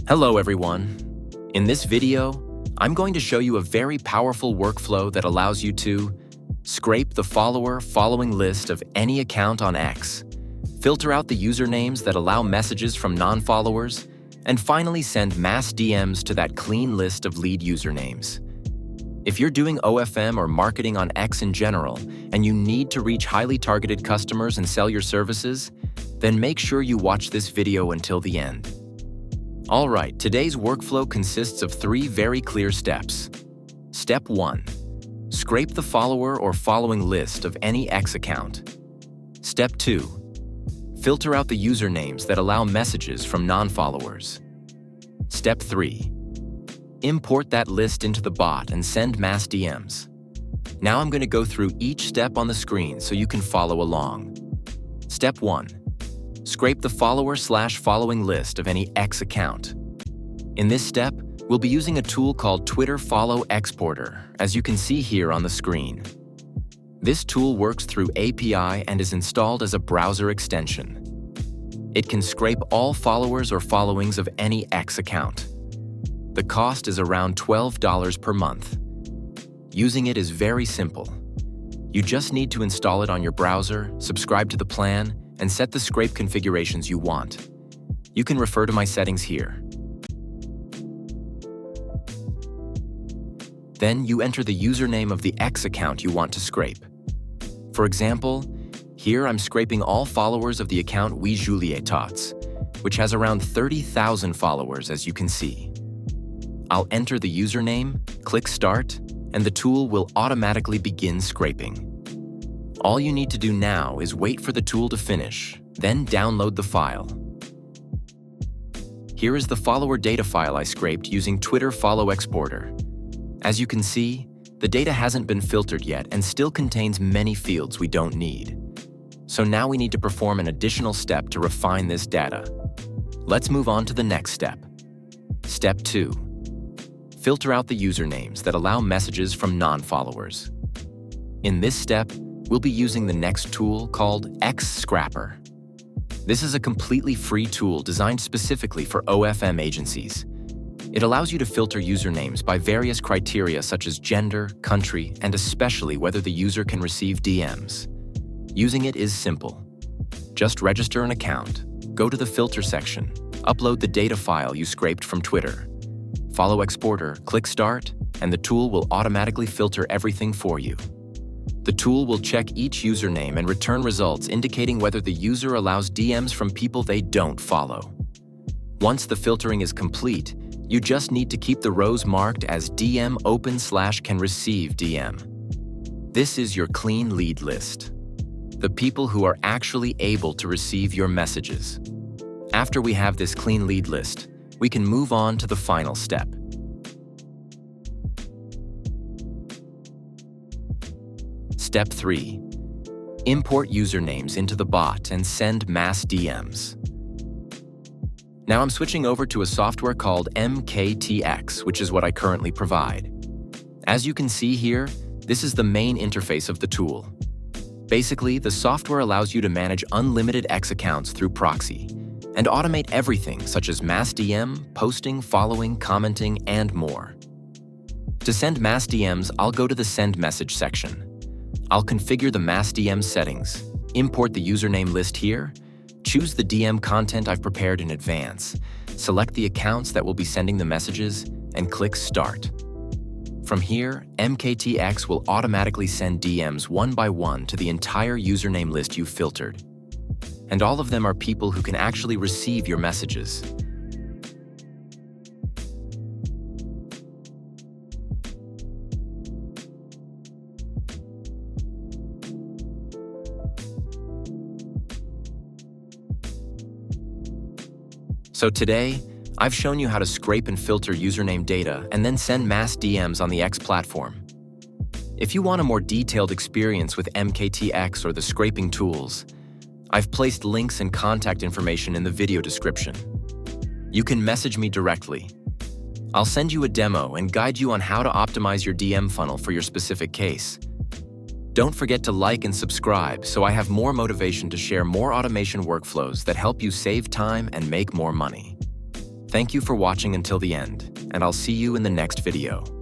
Hello everyone. In this video, I'm going to show you a very powerful workflow that allows you to scrape the following list of any account on X, filter out the usernames that allow messages from non-followers, and finally send mass DMs to that clean list of lead usernames. If you're doing OFM or marketing on X in general, and you need to reach highly targeted customers and sell your services, then make sure you watch this video until the end. All right, today's workflow consists of 3 very clear steps. Step 1. Scrape the following list of any X account. Step 2. Filter out the usernames that allow messages from non-followers. Step 3. Import that list into the bot and send mass DMs. Now I'm going to go through each step on the screen so you can follow along. Step 1. Scrape the following list of any X account. In this step, we'll be using a tool called Twitter Follow Exporter, as you can see here on the screen. This tool works through API and is installed as a browser extension. It can scrape all followers or followings of any X account. The cost is around $12 per month. Using it is very simple. You just need to install it on your browser, subscribe to the plan, and set the scrape configurations you want. You can refer to my settings here. Then you enter the username of the X account you want to scrape. For example, here I'm scraping all followers of the account We Juliet Tots, which has around 30,000 followers, as you can see. I'll enter the username, click Start, and the tool will automatically begin scraping. All you need to do now is wait for the tool to finish, then download the file. Here is the follower data file I scraped using Twitter Follow Exporter. As you can see, the data hasn't been filtered yet and still contains many fields we don't need. So now we need to perform an additional step to refine this data. Let's move on to the next step. Step 2. Filter out the usernames that allow messages from non-followers. In this step, we'll be using the next tool called X Scrapper. This is a completely free tool designed specifically for OFM agencies. It allows you to filter usernames by various criteria such as gender, country, and especially whether the user can receive DMs. Using it is simple. Just register an account, go to the filter section, upload the data file you scraped from Twitter. Follow Exporter, click Start, and the tool will automatically filter everything for you. The tool will check each username and return results indicating whether the user allows DMs from people they don't follow. Once the filtering is complete, you just need to keep the rows marked as DM open/can receive DM. This is your clean lead list. The people who are actually able to receive your messages. After we have this clean lead list, we can move on to the final step. Step 3. Import usernames into the bot and send mass DMs. Now I'm switching over to a software called MKTX, which is what I currently provide. As you can see here, this is the main interface of the tool. Basically, the software allows you to manage unlimited X accounts through proxy and automate everything such as mass DM, posting, following, commenting, and more. To send mass DMs, I'll go to the Send Message section. I'll configure the mass DM settings, import the username list here, choose the DM content I've prepared in advance, select the accounts that will be sending the messages, and click Start. From here, MKTX will automatically send DMs one by one to the entire username list you've filtered. And all of them are people who can actually receive your messages. So today, I've shown you how to scrape and filter username data and then send mass DMs on the X platform. If you want a more detailed experience with MKTX or the scraping tools, I've placed links and contact information in the video description. You can message me directly. I'll send you a demo and guide you on how to optimize your DM funnel for your specific case. Don't forget to like and subscribe so I have more motivation to share more automation workflows that help you save time and make more money. Thank you for watching until the end, and I'll see you in the next video.